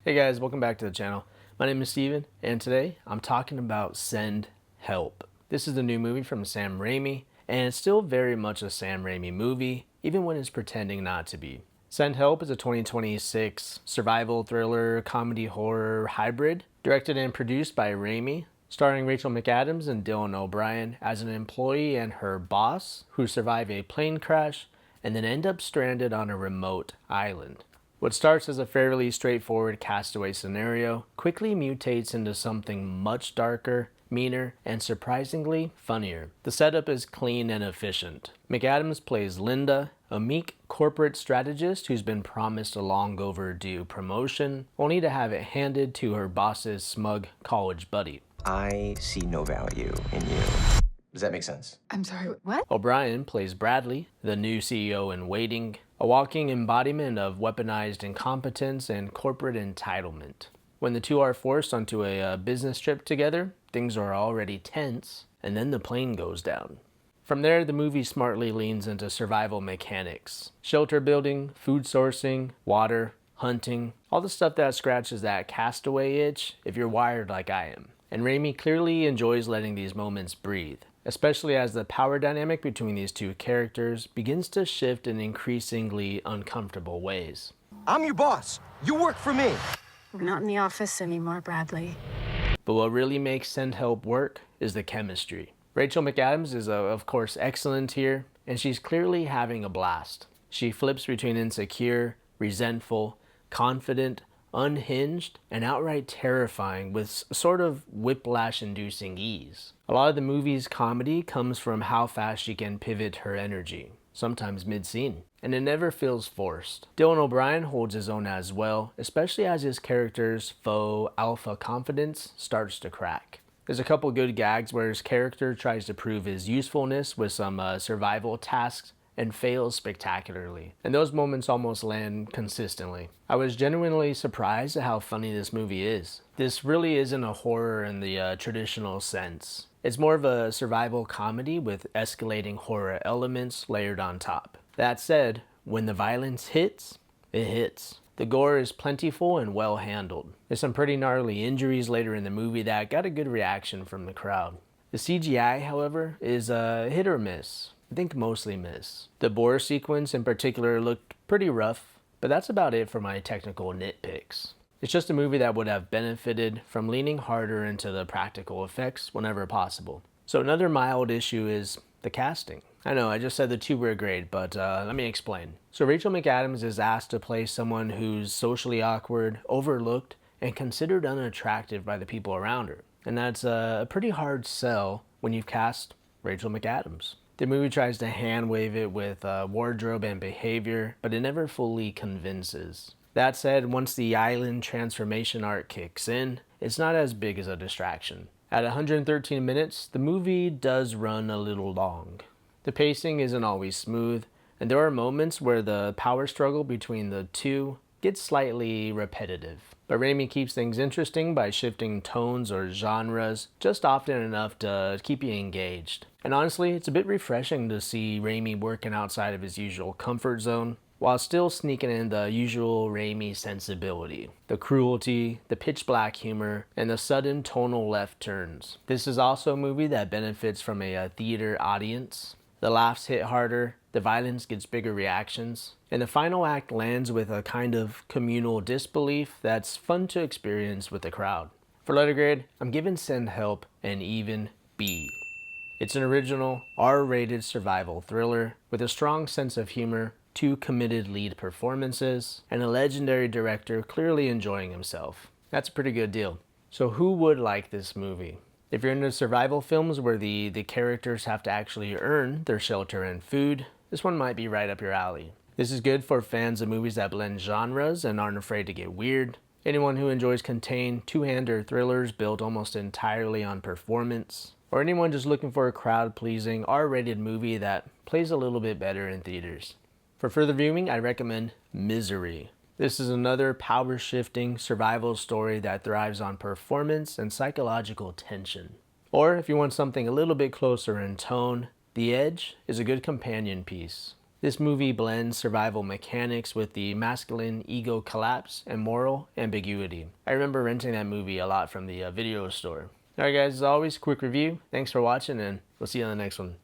Hey guys, welcome back to the channel. My name is Steven, and today I'm talking about Send Help. This is the new movie from Sam Raimi, and it's still very much a Sam Raimi movie, even when it's pretending not to be. Send Help is a 2026 survival thriller, comedy horror hybrid, directed and produced by Raimi, starring Rachel McAdams and Dylan O'Brien as an employee and her boss who survive a plane crash and then end up stranded on a remote island. What starts as a fairly straightforward castaway scenario quickly mutates into something much darker, meaner, and surprisingly funnier. The setup is clean and efficient. McAdams plays Linda, a meek corporate strategist who's been promised a long overdue promotion, only to have it handed to her boss's smug college buddy. I see no value in you. Does that make sense? I'm sorry, what? O'Brien plays Bradley, the new CEO in waiting, a walking embodiment of weaponized incompetence and corporate entitlement. When the two are forced onto a business trip together, things are already tense, and then the plane goes down. From there, the movie smartly leans into survival mechanics. Shelter building, food sourcing, water, hunting, all the stuff that scratches that castaway itch if you're wired like I am. And Raimi clearly enjoys letting these moments breathe, especially as the power dynamic between these two characters begins to shift in increasingly uncomfortable ways. I'm your boss. You work for me. We're not in the office anymore, Bradley. But what really makes Send Help work is the chemistry. Rachel McAdams is, of course, excellent here, and she's clearly having a blast. She flips between insecure, resentful, confident, unhinged, and outright terrifying with sort of whiplash-inducing ease. A lot of the movie's comedy comes from how fast she can pivot her energy, sometimes mid-scene, and it never feels forced. Dylan O'Brien holds his own as well, especially as his character's faux alpha confidence starts to crack. There's a couple good gags where his character tries to prove his usefulness with some survival tasks and fails spectacularly, and those moments almost land consistently. I was genuinely surprised at how funny this movie is. This really isn't a horror in the traditional sense. It's more of a survival comedy with escalating horror elements layered on top. That said, when the violence hits, it hits. The gore is plentiful and well handled. There's some pretty gnarly injuries later in the movie that got a good reaction from the crowd. The CGI, however, is a hit or miss. I think mostly miss. The boar sequence in particular looked pretty rough, but that's about it for my technical nitpicks. It's just a movie that would have benefited from leaning harder into the practical effects whenever possible. So another mild issue is the casting. I know, I just said the two were great, but let me explain. So Rachel McAdams is asked to play someone who's socially awkward, overlooked, and considered unattractive by the people around her. And that's a pretty hard sell when you've cast Rachel McAdams. The movie tries to hand-wave it with wardrobe and behavior, but it never fully convinces. That said, once the island transformation arc kicks in, it's not as big as a distraction. At 113 minutes, the movie does run a little long. The pacing isn't always smooth, and there are moments where the power struggle between the two gets slightly repetitive. But Raimi keeps things interesting by shifting tones or genres just often enough to keep you engaged. And honestly, it's a bit refreshing to see Raimi working outside of his usual comfort zone, while still sneaking in the usual Raimi sensibility. The cruelty, the pitch black humor, and the sudden tonal left turns. This is also a movie that benefits from a theater audience. The laughs hit harder, the violence gets bigger reactions, and the final act lands with a kind of communal disbelief that's fun to experience with the crowd. For letter grade, I'm giving Send Help an even B. It's an original, R-rated survival thriller with a strong sense of humor, two committed lead performances, and a legendary director clearly enjoying himself. That's a pretty good deal. So who would like this movie? If you're into survival films where the characters have to actually earn their shelter and food, this one might be right up your alley. This is good for fans of movies that blend genres and aren't afraid to get weird. Anyone who enjoys contained, two-hander thrillers built almost entirely on performance. Or anyone just looking for a crowd-pleasing, R-rated movie that plays a little bit better in theaters. For further viewing, I recommend Misery. This is another power-shifting survival story that thrives on performance and psychological tension. Or if you want something a little bit closer in tone, The Edge is a good companion piece. This movie blends survival mechanics with the masculine ego collapse and moral ambiguity. I remember renting that movie a lot from the video store. Alright guys, as always, quick review. Thanks for watching and we'll see you on the next one.